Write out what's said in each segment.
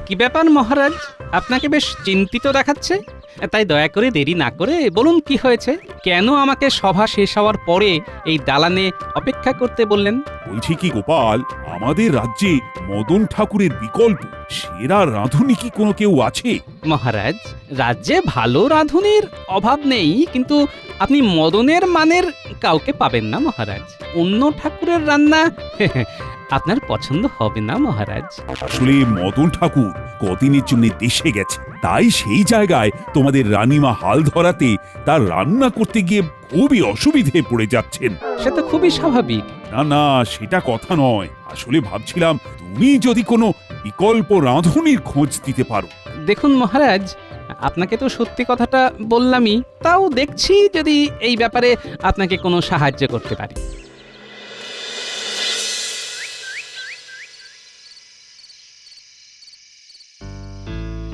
কি ব্যাপার মহারাজ, আপনাকে বেশ চিন্তিত দেখাচ্ছে। তাই দয়া করে দেরি না করে বলুন কি হয়েছে, কেন আমাকে সভা শেষ হওয়ার পরে এই দালানে অপেক্ষা করতে বললেন? বলছি কি গোপাল, আমাদের রাজ্যে মদন ঠাকুরের বিকল্প সেরা রাঁধুনি কি কোনো কেউ আছে? মহারাজ, রাজ্যে ভালো রাঁধুনির অভাব নেই, কিন্তু আপনি মদনের মানের কাউকে পাবেন না মহারাজ। অন্য ঠাকুরের রান্না আপনার পছন্দ হবে না মহারাজ। আসলে মদন ঠাকুর কদিনের জন্য দেশে গেছে, তাই সেই জায়গায় তোমাদের রানীমা হাল ধরাতে তার রান্না করতে গিয়ে খুবই অসুবিধে পড়ে যাচ্ছেন। সে তো খুবই স্বাভাবিক। না না, সেটা কথা নয়। আসলে ভাবছিলাম তুমি যদি কোনো বিকল্প রাঁধুনির খোঁজ দিতে পারো। দেখুন মহারাজ, আপনাকে তো সত্যি কথাটা বললামই, তাও দেখছি যদি এই ব্যাপারে আপনাকে কোনো সাহায্য করতে পারি।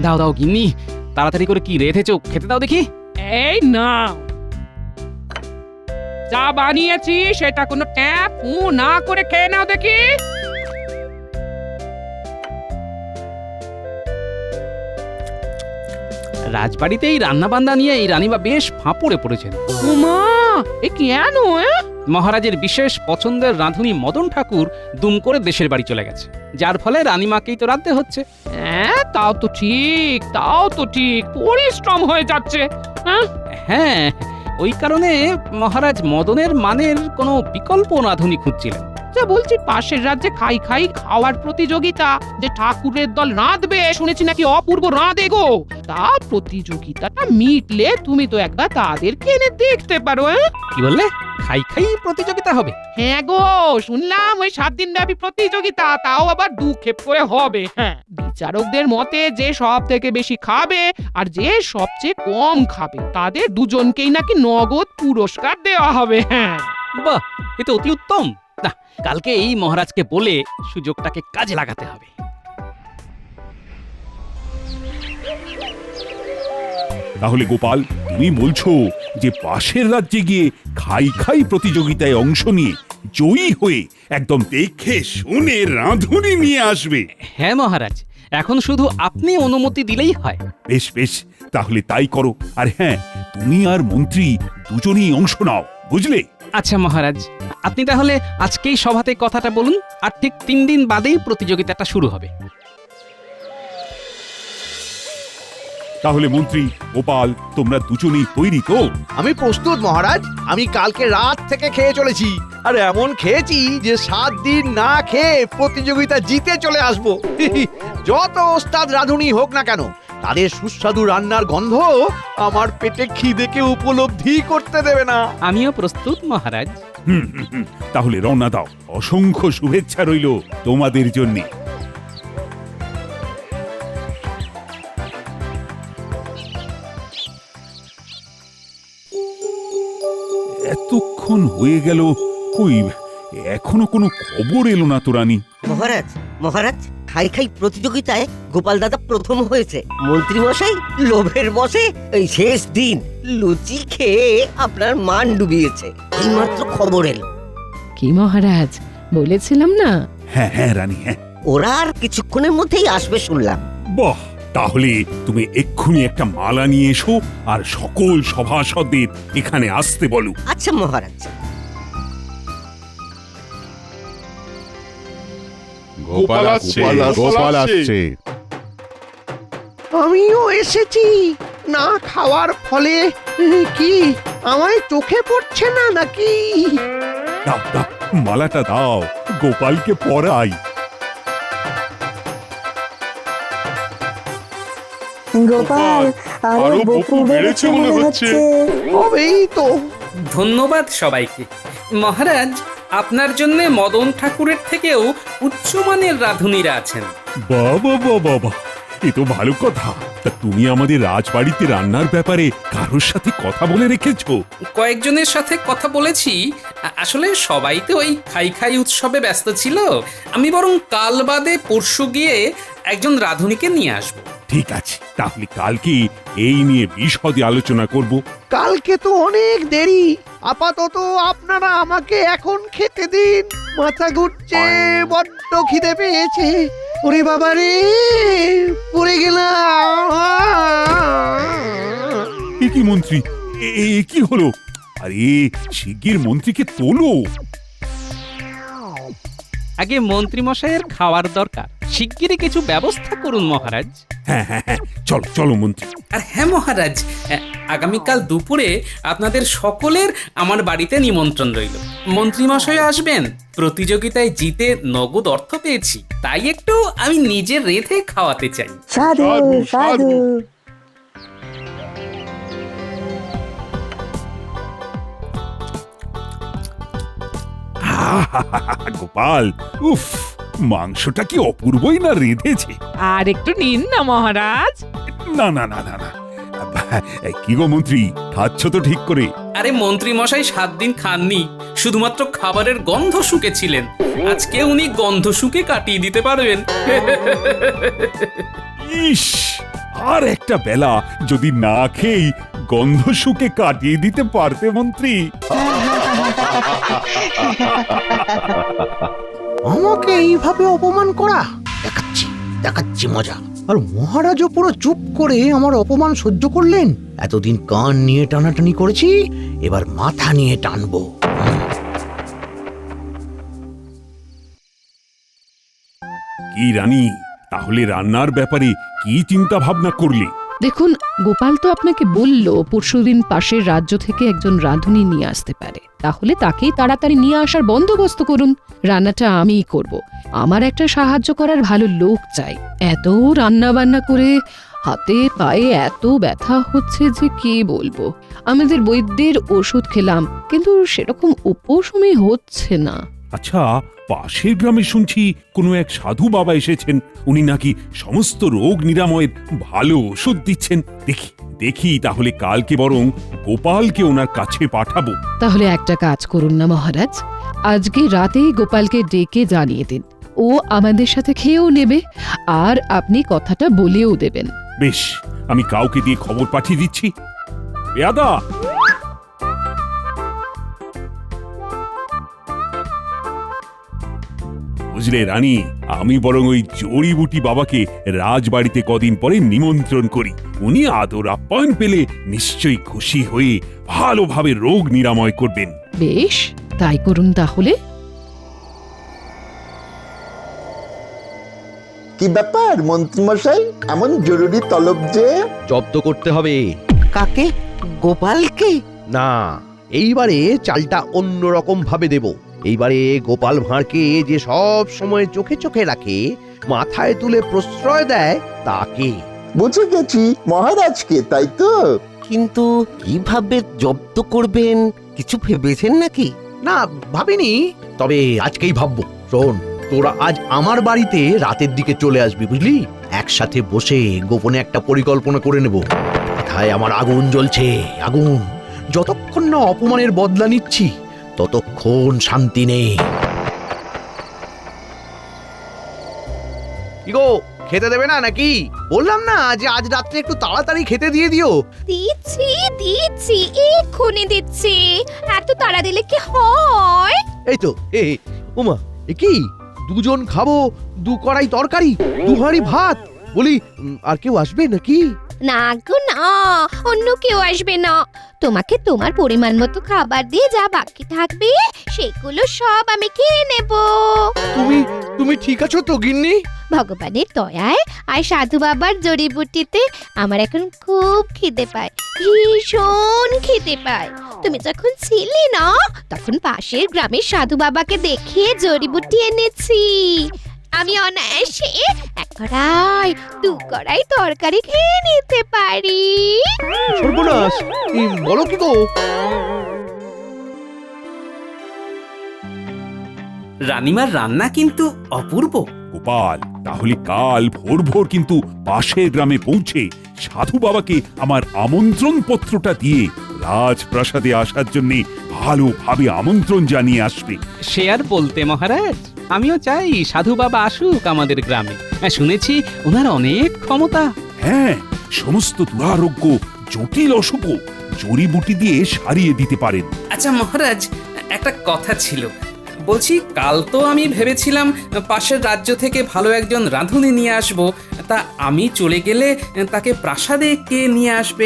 দাও দাও গিন্নি, তাড়াতাড়ি করে কি রেঁধেছো খেতে দাও দেখি। এই না, যা বানিয়েছি সেটা কোনো ট্যাপ না করে খেয়ে নাও দেখি। রাজবাড়িতে এই রান্না বান্না নিয়ে এই রানীমা বেশ ফাঁপড়ে পড়েছেন। উমা, এ কেন? মহারাজের বিশেষ পছন্দের রাঁধুনি মদন ঠাকুর দুম করে দেশের বাড়ি চলে গেছে, যার ফলে রানীমাকেই তো রাঁধতে হচ্ছে। হ্যাঁ, তাও তো ঠিক, পরিশ্রম হয়ে যাচ্ছে। হ্যাঁ, ওই কারণে মহারাজ মদনের মানের কোনো বিকল্প রাঁধুনি খুঁজছিলেন। যা বলছি, পাশের রাজ্যে খাওয়ার প্রতিযোগিতা, যে ঠাকুরের দল রাঁধবে, শুনেছি নাকি অপূর্ব রাঁধে গো। তা প্রতিযোগিতাটা মিটলে তুমি তো একবার তাদেরকে এনে দেখতে পারো। কি বললে? খাই খাই প্রতিযোগিতা হবে? হ্যাঁ গো, শুনলাম ওই 7 দিন ব্যাপী প্রতিযোগিতা, তাও আবার 2 ক্ষেপ করে হবে। হ্যাঁ, বিচারকদের মতে যে সব থেকে বেশি খাবে আর যে সবচেয়ে কম খাবে, তাদের দুজনকেই নাকি নগদ পুরস্কার দেওয়া হবে। হ্যাঁ, বাহ, এ তো অতি উত্তম। না, কালকে এই মহারাজকে বলে সুযোগটাকে কাজে লাগাতে হবে। তাহলে গোপাল, তুমি বলছো যে পাশের রাজ্যে গিয়ে খাই খাই প্রতিযোগিতায় অংশ নিয়ে জয়ী হয়ে একদম দেখে শুনে রাঁধুনি নিয়ে আসবে? হ্যাঁ মহারাজ, এখন শুধু আপনি অনুমতি দিলেই হয়। বেশ বেশ, তাহলে তাই করো। আর হ্যাঁ, তুমি আর মন্ত্রী দুজনেই অংশ নাও, বুঝলে? আচ্ছা মহারাজ, আপনি তাহলে আজকেই সভাতে কথাটা বলুন, আর ঠিক 3 দিন বাদেই প্রতিযোগিতাটা শুরু হবে। তাহলে মন্ত্রী, গোপাল, তোমরা দুজনেই তৈরি তো? আমি প্রস্তুত মহারাজ। আমি কালকে রাত থেকে খেয়ে চলেছি, আর এমন খেয়েছি যে 7 দিন না খেয়ে প্রতিযোগিতা জিতে চলে আসবো। যত ওস্তাদ রাঁধুনি হোক না কেন, তাদের সুস্বাদু রান্নার গন্ধ আমার পেটে খিদেকে উপলব্ধি করতে দেবে না। আমিও প্রস্তুত মহারাজ। তাহলে রওনা দাও। অসংখ্য শুভেচ্ছা রইল তোমাদের জন্য। এতক্ষণ হয়ে গেল, কই এখনো কোনো খবর এলো না তো রানী? মহারাজ, মহারাজ, খাই খাই প্রতিযোগিতায় গোপাল দাদা প্রথম হয়েছে। মন্ত্রী মশাই লোভের বশে এই শেষ দিন লুচি খেয়ে আপনার মান ডুবিয়েছে, এইমাত্র খবর এলো। কি মহারাজ, বলেছিলাম না? হ্যাঁ হ্যাঁ রানী, হ্যাঁ। ওরা আর কিছুক্ষণের মধ্যেই আসবে শুনলাম। বাহ, তাহলে তুমি এক্ষুনি একটা মালা নিয়ে এসো আর সকল সভাসদদের এখানে আসতে বলো। আচ্ছা মহারাজ। গোপাল আসছে, গোপাল আসছে। আমিও এসেছি। না খাওয়ার ফলে কি আমায় চোখে পড়ছে না নাকি? দাও দাও, মালাটা দাও, গোপালকে পরাই। গোপাল, আরো বপু বেড়েছে মনে হচ্ছে। হবেই তো। ধন্যবাদ সবাইকে। মহারাজ, আপনার জন্য মদন ঠাকুরের থেকেও উচ্চমানের রাঁধুনিরা আছেন। বাবা বাবা বাবা, এ তো ভালো কথা। তা তুমি আমাদের রাজবাড়িতে রান্নার ব্যাপারে কারোর সাথে কথা বলে রেখেছো? কয়েকজনের সাথে কথা বলেছি। আসলে সবাই তো ওই খাই খাই উৎসবে ব্যস্ত ছিল। আমি বরং কাল বাদে পরশু গিয়ে একজন রাঁধুনিকে নিয়ে আসবো। ঠিক আছে, তাহলে কালকে এই নিয়ে বিশদে আলোচনা করব। কালকে তো অনেক দেরি। আপাতত আপনারা আমাকে এখন খেতে দিন। মাথা ঘুরছে, বড্ড খিদে পেয়েছে। ওরে বাবা রে, পড়ে গেলাম। এ কি মন্ত্রী, এ কি হলো? আরে শিগগির মন্ত্রীকে তোলো। আগে মন্ত্রী মশাইয়ের খাওয়ার দরকার, শিগগিরই কিছু ব্যবস্থা করুন মহারাজ। হ্যাঁ হ্যাঁ হ্যাঁ, চলো চলো মন্ত্রী। আর হ্যাঁ মহারাজ, আগামীকাল দুপুরে আপনাদের সকলের আমার বাড়িতে নিমন্ত্রণ রইল। মন্ত্রী মশাই আসবেন। প্রতিযোগিতায় জিতে নগদ অর্থ পেয়েছি, তাই একটু আমি নিজে রেঁধে খাওয়াতে চাই। সাধু সাধু। গোপাল, উফ, মাংসটা কি অপূর্বই না রেঁধেছে। আর একটু নিন না মহারাজ। না না না না না, কি গো মন্ত্রী, খাচ্ছ তো ঠিক করে? আরে মন্ত্রী মশাই 7 দিন খাননি, শুধুমাত্র খাবারের গন্ধ শুকেছিলেন। আজকে উনি গন্ধ শুকে কাটিয়ে দিতে পারবেন। ইস, আর একটা বেলা যদি না খেয়েই গন্ধ শুকে কাটিয়ে দিতে পারতে মন্ত্রী। আমাকে এইভাবে অপমান করা, দেখাচ্ছি দেখাচ্ছি মজা। আর মহারাজও পুরো চুপ করে আমার অপমান সহ্য করলেন। এতদিন কান নিয়ে টানাটানি করেছি, এবার মাথা নিয়ে টানবো। কি রানী, তাহলে রান্নার ব্যাপারে কি চিন্তা ভাবনা করলে? দেখুন, গোপাল তো আপনাকে বলল পরশুদিন পাশের রাজ্য থেকে একজন রাঁধুনি নিয়ে আসতে পারে, তাহলে তাকেই তাড়াতাড়ি নিয়ে আসার বন্দোবস্ত করুন। রান্নাটা আমিই করব। আমার একটা সাহায্য করার ভালো লোক চাই। এত রান্না বান্না করে হাতে পায়ে এত ব্যথা হচ্ছে যে কি বলবো। আমাদের বৈদ্যের ওষুধ খেলাম, কিন্তু সেরকম উপশমই হচ্ছে না। আচ্ছা, পাশের গ্রামে শুনছি কোনো এক সাধু বাবা এসেছেন, উনি নাকি সমস্ত রোগ নিরাময়ের ভালো ওষুধ দিচ্ছেন। দেখি দেখি তাহলে কালকে বরং গোপালকে ওনার কাছে পাঠাবো। তাহলে একটা কাজ করুন না মহারাজ, আজকে রাতেই গোপালকে ডেকে জানিয়ে দিন। ও আমাদের সাথে খেয়েও নেবে, আর আপনি কথাটা বলেও দেবেন। বেশ, আমি কাউকে দিয়ে খবর পাঠিয়ে দিচ্ছি। পেয়াদা, বুঝলে রানী, আমি বরং ওই জড়িবুটি বাবাকে রাজবাড়িতে কদিন পরে নিমন্ত্রণ করি। উনি আদর আপ্যায়ন পেলে নিশ্চয়ই খুশি হয়ে ভালোভাবে রোগ নিরাময় করবেন। বেশ, তাই করুন তাহলে। কি ব্যাপার মন্ত্রীমশাই, এমন জরুরি তলব যে? জব্দ করতে হবে। কাকে? গোপালকে? না, এইবারে চালটা অন্য রকম ভাবে দেব। এইবারে গোপাল ভাঁড়কে যে সব সময় চোখে চোখে রাখে, মাথায় তুলে প্রশ্রয় দেয়, তাকে। বুঝে গেছি, মহারাজকে, তাই তো? কিন্তু কিভাবে জব্দ করবেন কিছু ভেবেছেন নাকি? না, ভাবিনি, তবে আজকেই ভাববো। শোন, তোরা আজ আমার বাড়িতে রাতের দিকে চলে আসবি, বুঝলি? একসাথে বসে গোপনে একটা পরিকল্পনা করে নেব। মাথায় আমার আগুন জ্বলছে, আগুন। যতক্ষণ না অপমানের বদলা নিচ্ছি, ততক্ষণ শান্তি নেই। কি গো, খেতে দেবে না নাকি? বললাম না যে আজ রাত্রে একটু তাড়াতাড়ি খেতে দিয়ে দিও। দিচ্ছি দিচ্ছি, এক্ষুনি দিচ্ছি। এত তাড়া দিলে কি হয়? এই তো, ওমা, এ কি? দুজন খাবো, 2 কড়াই তরকারি, 2 হাঁড়ি ভাত। বলি, আর কেউ আসবে নাকি? না গো না, অন্য কেউ আসবে না। তোমাকে তোমার পরিমাণ মতো খাবার দিয়ে যা বাকি থাকবে সেগুলো সব আমি খেয়ে নেব। তুমি ঠিক আছো তো গিন্নি? ভগবানের দয়ায় আর সাধু বাবার জড়িবুটিতে আমার এখন খুব খিদে পায়, ভীষণ খিদে পায়। তুমি যখন ছিলে না, তখন পাশের গ্রামের সাধু বাবাকে দেখিয়ে জড়িবুটি এনেছি। আমি অনায়াসে 1 কড়াই 2 কড়াই তরকারি খেয়ে নিতে পারি। সর্বনাশ, বলো কি গো? রানীমার রান্না কিন্তু অপূর্ব। গোপাল, তাহলে কাল ভোর ভোর কিন্তু পাশের গ্রামে পৌঁছে সাধু বাবাকে আমার আমন্ত্রণ পত্রটা দিয়ে রাজপ্রাসাদে আসার জন্য ভালোভাবে আমন্ত্রণ জানিয়ে আসবে। সে আর বলতে মহারাজ, আমিও চাই সাধু বাবা আসুক আমাদের গ্রামে। শুনেছি ওনার অনেক ক্ষমতা। হ্যাঁ, সমস্ত দুরারোগ্য জটিল অসুখ জড়িবুটি দিয়ে সারিয়ে দিতে পারেন। আচ্ছা মহারাজ, একটা কথা ছিল। বলছি কাল তো আমি ভেবেছিলাম পাশের রাজ্য থেকে ভালো একজন রাঁধুনি নিয়ে আসব, তা আমি চলে গেলে তাকে প্রাসাদে কে নিয়ে আসবে?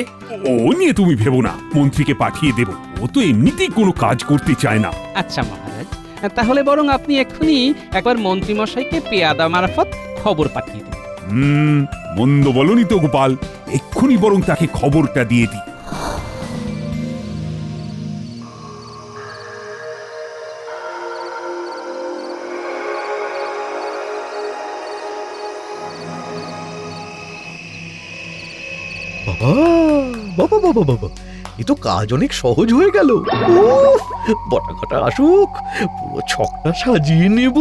ও নিয়ে তুমি ভেবো না, মন্ত্রীকে পাঠিয়ে দেব। ও তো এমনিতেই কোনো কাজ করতে চায় না। আচ্ছা মহারাজ, তাহলে বরং আপনি এক্ষুনি একবার মন্ত্রীমশাইকে পেয়াদা মারফত খবর পাঠিয়ে দিন। মন্দ বলনি তো গোপাল, এক্ষুনি বরং তাকে খবরটা দিয়ে দিই। বাবা বাবা বাবা বাবা, এ তো কাজ অনেক সহজ হয়ে গেল। উফ, বটাঘটা আসুক, পুরো ছকটা সাজিয়ে নেব।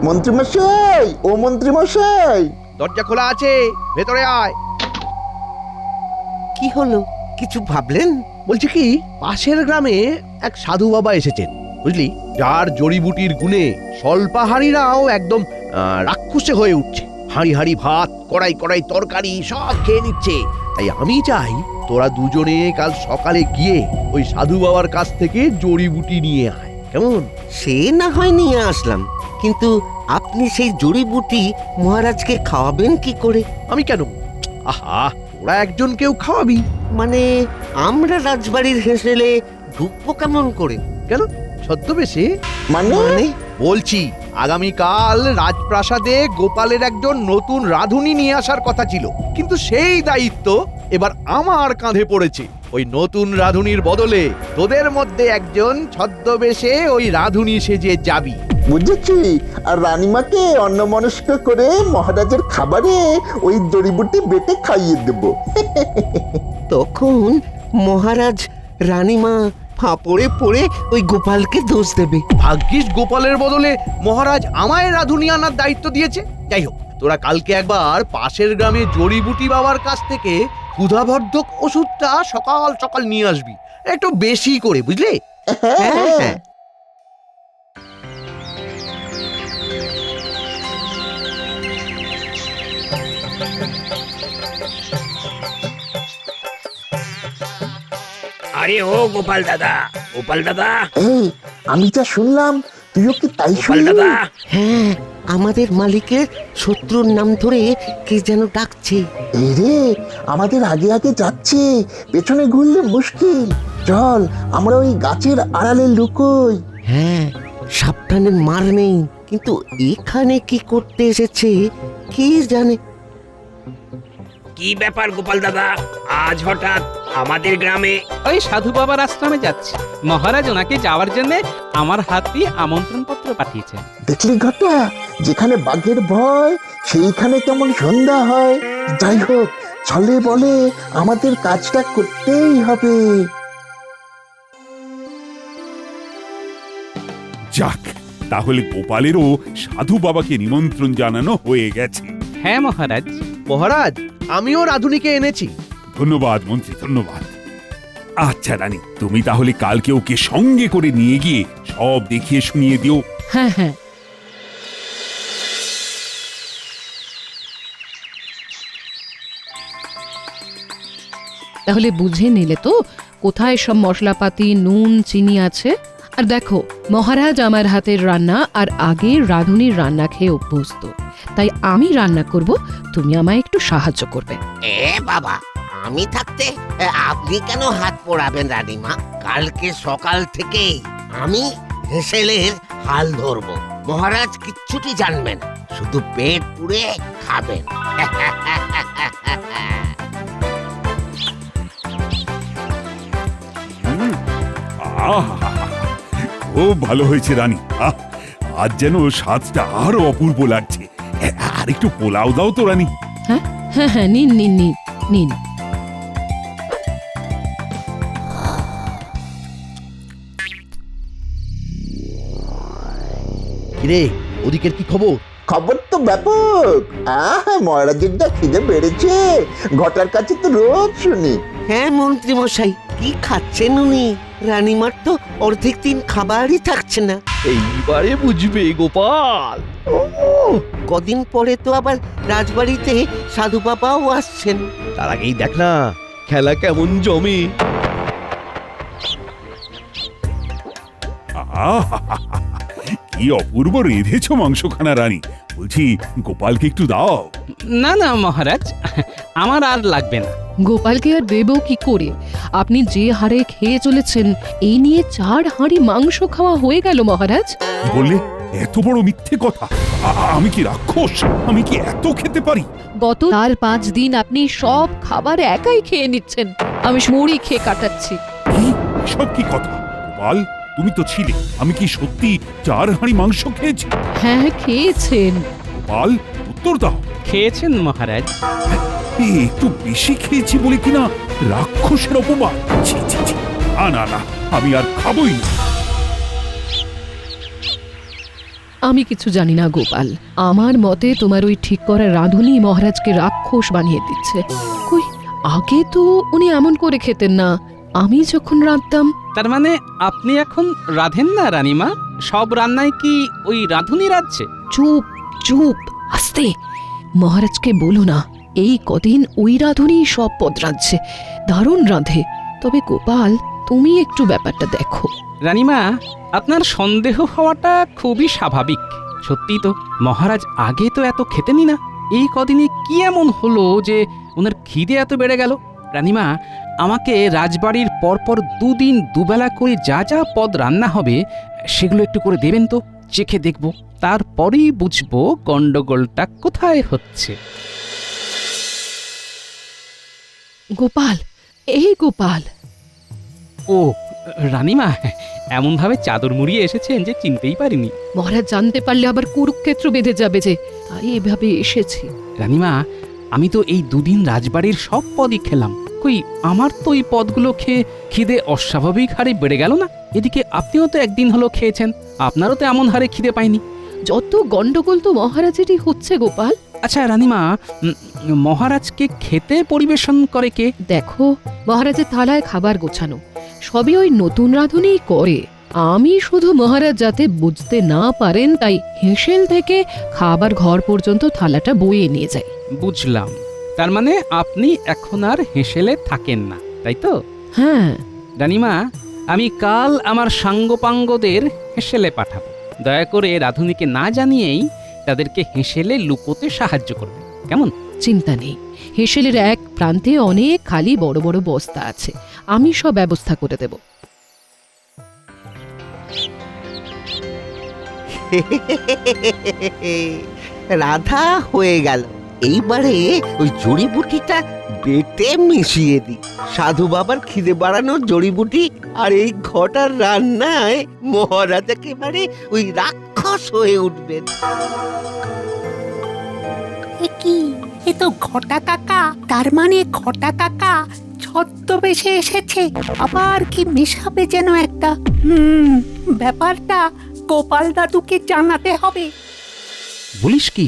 মন্ত্রীমশাই, ও মন্ত্রীমশাই, দরজা খোলা আছে, ভেতরে আয়। কি হলো, কিছু ভাবলেন? বলছি কি, পাশের গ্রামে এক সাধু বাবা এসেছেন, বুঝলি, যার জড়িবুটির গুণে স্বল্পাহারীরাও একদম রাক্ষসে হয়ে উঠছে। হাঁড়ি হাঁড়ি ভাত, কড়াই কড়াই তরকারি সব খেয়ে নিচ্ছে। তাই আমি চাই তোরা দুজনে কাল সকালে গিয়ে ওই সাধু বাবার কাছ থেকে জড়িবুটি নিয়ে আয়, কেমন? সে না হয় নিয়ে আসলাম, কিন্তু আপনি সেই জড়িবুটি মহারাজকে খাওয়াবেন কি করে? আমি কেন? আহা, তোরা একজন কেউ খাওয়াবি। মানে আমরা রাজবাড়ির হেসেলে ঢুকবো কেমন করে? কেন, ছদ্মবেশে? মানে বলছি, আগামীকাল রাজপ্রাসাদে গোপালের একজন নতুন রাঁধুনি নিয়ে আসার কথা ছিল, কিন্তু সেই দায়িত্ব এবার আমার কাঁধে পড়েছে। ওই নতুন রাঁধুনির বদলে তোদের মধ্যে একজন ছদ্মবেশে ওই রাঁধুনি সেজে যাবি। বুঝেছি। আর রানীমাকে অন্যমনস্ক করে মহারাজের খাবারে ওই জড়িবুটি বেটে খাইয়ে দেব। তখন মহারাজ রানীমা ফাঁপড়ে পড়ে ওই গোপালকে দোষ দেবে। ভাগ্যিস গোপালের বদলে মহারাজ আমায় রাঁধুনি আনার দায়িত্ব দিয়েছে। যাই হোক, তোরা কালকে একবার পাশের গ্রামে জড়িবুটি বাবার কাছ থেকে ক্ষুধাবর্ধক ওষুধটা সকাল সকাল নিয়ে আসবি, একটু বেশি করে, বুঝলে? হ্যাঁ। আরে ও গোপাল দাদা, গোপাল দাদা, এই, আমি যা শুনলাম তুইও কি তাই গোপাল শুনলি? দাদা। হ্যাঁ, আমাদের মালিকের শত্রুর নাম ধরে কে যেন ডাকছে। এই রে, আমাদের আগে আগে যাচ্ছে, পেছনে ঘুরলে মুশকিল। চল, আমরা ওই গাছের আড়ালে লুকোই। হ্যাঁ, সাবধানে মার নেই, কিন্তু এখানে কি করতে এসেছে কে জানে। কি ব্যাপার গোপাল দাদা, আজ হঠাৎ আমাদের গ্রামে? ওই সাধু বাবার আশ্রমে যাচ্ছি, মহারাজ ওনাকে যাওয়ার জন্য আমার হাত দিয়ে আমন্ত্রণ পত্র পাঠিয়েছেন। দেখলি ঘটা, যেখানে বাঘের ভয় সেইখানে কেমন সন্ধ্যা হয়। যাই হোক, চলে বলে আমাদের কাজটা করতেই হবে। যাক, তাহলে গোপালেরও সাধু বাবাকে নিমন্ত্রণ জানানো হয়ে গেছে। হ্যাঁ মহারাজ। মহারাজ, আমিও রাঁধুনিকে এনেছি। ধন্যবাদ মন্ত্রী, ধন্যবাদ। আচ্ছা রানী, তুমি তাহলে কালকে ওকে সঙ্গে করে নিয়ে গিয়ে সব দেখিয়ে শুনিয়ে দিও। হ্যাঁ হ্যাঁ, তাহলে বুঝে নিলে তো কোথায় সব মশলাপাতি, নুন, চিনি আছে। আর দেখো, মহারাজ আমার হাতের রান্না আর আগের রাঁধুনির রান্না খেয়ে অভ্যস্ত, তাই আমি রান্না করব, তুমি আমায় একটু সাহায্য করবে। এ বাবা, আমি থাকতে আপনি কেন হাত পোড়াবেন রানীমা? কালকে সকাল থেকে আমি হেসেলের হাল ধরবো। মহারাজ কিচ্ছুটি জানবেন, শুধু পেট পুড়ে খাবেন। আহা, খুব ভালো হয়েছে রানী। আজ যেন স্বাদটা আরো অপূর্ব লাগছে। আর একটু পোলাও দাও তো রানী। হ্যাঁ হ্যাঁ হ্যাঁ, নিন নিন নিন নিন। কিরে, ওদিকের কি খবর? খবর তো ব্যাপক। মহারাজের যা খিদে বেড়েছে, ঘটার কাছে তো রোজ শুনি। হ্যাঁ মন্ত্রী মশাই, কি খাচ্ছেন উনি? রানীমার তো অর্ধেক দিন খাবারই থাকছে না। এইবারে বুঝবে গোপাল। কদিন পরে তো আবার রাজবাড়িতে সাধু বাবাও আসছেন। তার আগেই দেখ না খেলা কেমন জমে। কি অপূর্ব রেঁধেছ মাংসখানা রানী। বলছি গোপালকে একটু দাও। না না মহারাজ, আমার আর লাগবে না। গোপালকে আর দেব কি করে? আপনি যে হারে খেয়ে চলেছেন, এই নিয়ে 4 হাঁড়ি মাংস খাওয়া হয়ে গেল মহারাজ। কি বললে? এত বড় মিথ্যে কথা! আমি কি রাক্ষস? আমি কি এত খেতে পারি? গত 4-5 দিন আপনি সব খাবার একাই খেয়ে নিচ্ছেন, আমি মুড়ি খেয়ে কাটাচ্ছি। কি সব কি কথা? গোপাল, তুমি তো ছিলে। আমি কি সত্যি 4 হাঁড়ি মাংস খেয়েছি? হ্যাঁ খেয়েছেন। গোপাল, উত্তর দাও। খেয়েছেন মহারাজ। একটু বেশি খেয়েছি বলে কিনা রাক্ষসের অপমান! ছি ছি ছি! না না, আমি আর খাবই না। আমি কিছু জানি না গোপাল, আমার মতে তোমার ওই ঠিক করা রাঁধুনি মহারাজকে রাক্ষস বানিয়ে দিচ্ছে। কই, আগে তো উনি এমন করে খেতেন না, আমি যখন রাঁধতাম। তার মানে আপনি এখন রাঁধেন না রানীমা? সব রান্নায় কি ওই রাঁধুনি রাঁধছে? চুপ চুপ, আস্তে। মহারাজকে বলো না, এই কদিন ওই রাঁধুনি সব পদ রাঁধছে, দারুণ রাঁধে। তবে গোপাল, তুমি একটু ব্যাপারটা দেখো। রানীমা, আপনার সন্দেহ হওয়াটা খুবই স্বাভাবিক। সত্যি তো, মহারাজ আগে তো এত খেতেনই না। এই কদিনে কি এমন হলো যে ওনার খিদে এত বেড়ে গেল? রানীমা, আমাকে রাজবাড়ির পরপর 2 দিন দুবেলা করে যা যা পদ রান্না হবে সেগুলো একটু করে দেবেন তো, চেখে দেখব। তারপরেই বুঝবো গন্ডগোলটা কোথায় হচ্ছে। গোপাল, এই গোপাল। ও রানীমা, এমনভাবে চাদর মুড়িয়ে এসেছেন যে চিনতেই পারিনি। মহারাজ জানতে পারলে আবার কুরুক্ষেত্র বেঁধে যাবে যে, তাই এভাবে এসেছি। রানীমা, আমি তো এই 2 দিন রাজবাড়ির সব পদই খেলাম। কই, আমার তো এই পদগুলো খেয়ে খিদে অস্বাভাবিক হারে বেড়ে গেল না? এদিকে আপনিও তো একদিন হলো খেয়েছেন, আপনারও তো এমন হারে খিদে পায়নি। যত গন্ডগোল তো মহারাজেরই হচ্ছে গোপাল। আচ্ছা রানীমা, মহারাজকে খেতে পরিবেশন করে কে? দেখো, মহারাজের থালায় খাবার গোছানো সবই ওই নতুন রাঁধুনিই করে। আমি শুধু মহারাজ যাতে বুঝতে না পারেন তাই হেঁসেল থেকে খাবার ঘর পর্যন্ত থালাটা বয়ে নিয়ে যাই। বুঝলাম, তার মানে আপনি এখন আর হেঁসেলে থাকেন না, তাই তো? হ্যাঁ। রানীমা, আমি কাল আমার সাঙ্গপাঙ্গদের হেঁসেলে পাঠাবো। দয়া করে রাঁধুনিকে না জানিয়েই তাদেরকে হেঁসেলে লুকোতে সাহায্য করবে, কেমন? চিন্তা নেই, হেঁসেলের এক প্রান্তে অনেক খালি বড় বড় বস্তা আছে, আমি সব ব্যবস্থা করে দেব। রাধা হয়ে গেল। এইবারে ওই জড়িবুটিটা বেটে মিশিয়ে দিই। সাধু বাবার খিদে বাড়ানোর জড়িবুটি আর এই ঘটার রান্নায় মহারাজ একেবারে ওই রাক্ষস হয়ে উঠবেন। কি, এ তো ঘটা কাকা। তার মানে ঘটা কাকা ছদ্মবেশে এসেছে, আবার কি মেশাবে যেন একটা। ব্যাপারটা গোপাল দাদুকে জানাতে হবে। বলিস কি,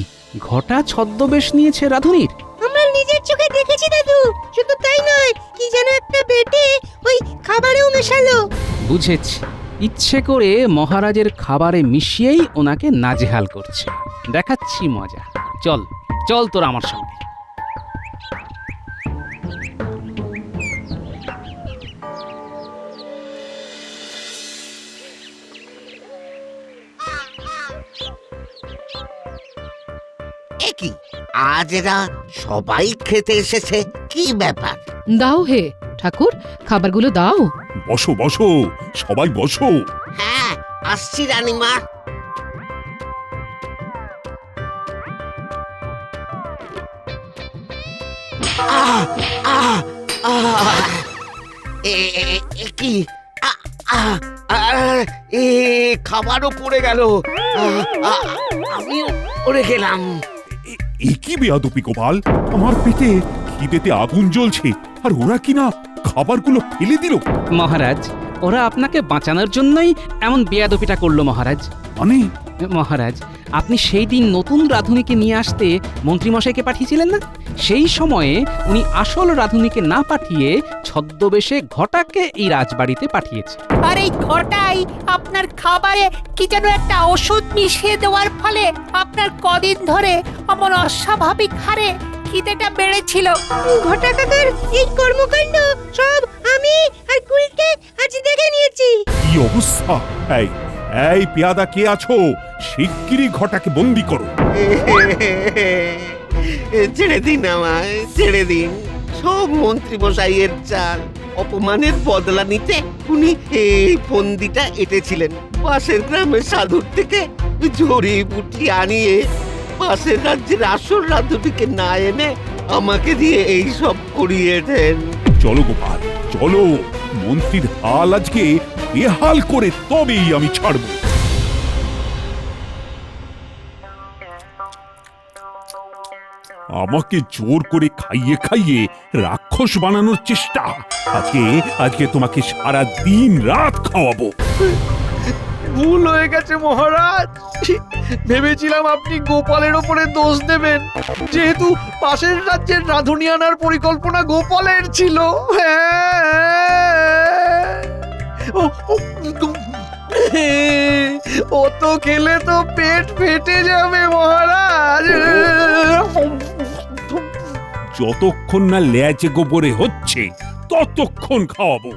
ঘটা ছদ্মবেশ নিয়েছে রাঁধুনির? আমরা নিজের চোখে দেখেছি দাদু। শুধু তাই নয়, কি যেন একটা বেটে ওই খাবারেও মেশালো। বুঝেছি, ইচ্ছে করে মহারাজের খাবারে মিশিয়েই ওনাকে নাজেহাল করছে। দেখাচ্ছি মজা। চল চল তোর আমার সঙ্গে। কি, আজ এরা সবাই খেতে এসেছে? কি ব্যাপার? দাও হে ঠাকুর, খাবারগুলো দাও। বসো বসো, সবাই বসো। হ্যাঁ, আসছি রানীমা। কি, খাবারও পড়ে গেল, আমিও পড়ে গেলাম। কি বেয়াদপি গোপাল! আমার পেটে খিদেতে আগুন জ্বলছে আর ওরা কিনা খাবারগুলো ফেলে দিল। মহারাজ, ওরা আপনাকে বাঁচানোর জন্যই এমন বেয়াদপিটা করলো মহারাজ। মানে? মহারাজ, আপনি সেই দিন নতুন রাঁধুনিকে নিয়ে আসতে মন্ত্রীমশাইকে পাঠিয়েছিলেন না? সেই সময়ে উনি আসল রাঁধুনিকে না পাঠিয়ে ছদ্মবেশে ঘটাকে এই রাজবাড়িতে পাঠিয়েছে। আর এই ঘটাই আপনার খাবারে কি যেন একটা ওষুধ মিশিয়ে দেওয়ার ফলে আপনার কদিন ধরে এমন অস্বাভাবিক হারে খিদেটা বেড়েছিল। ঘটা কাকার এই কর্মকাণ্ড সব আমি আর কুলকে আজ দেখে নিয়েছি। কি অবস্থা! এই এই পেয়াদা কে আছো, শিগগিরই ঘটাকে বন্দি করো। ছেড়ে দিন আমায়, ছেড়ে দিন। সব মন্ত্রী মশাইয়ের চাল। অপমানের বদলা নিতে উনি এই ফন্দিটা এঁটেছিলেন। পাশের গ্রামের সাধুর থেকে জড়িবুটি আনিয়ে পাশের রাজ্যের আসল রাধুটিকে না এনে আমাকে দিয়ে এই সব করিয়ে দেন। চলো গোপাল, চলো। মন্ত্রীর হাল আজকে বেহাল করে তবেই আমি ছাড়বো। আমাকে জোর করে খাইয়ে খাইয়ে রাক্ষস বানানোর চেষ্টা। আজকে তোমাকে সারা দিন রাত খাওয়াবো। ভুল হয়ে গেছে মহারাজ। ভেবেছিলাম আপনি গোপালের ওপরে দোষ দেবেন, যেহেতু পাশের রাজ্যের রাধুনি আনার পরিকল্পনা গোপালের ছিল। ও তো খেলে তো পেট ফেটে যাবে মহারাজ। যতক্ষণ না লেজে গোবরে হচ্ছে ততক্ষণ খাওয়াবো।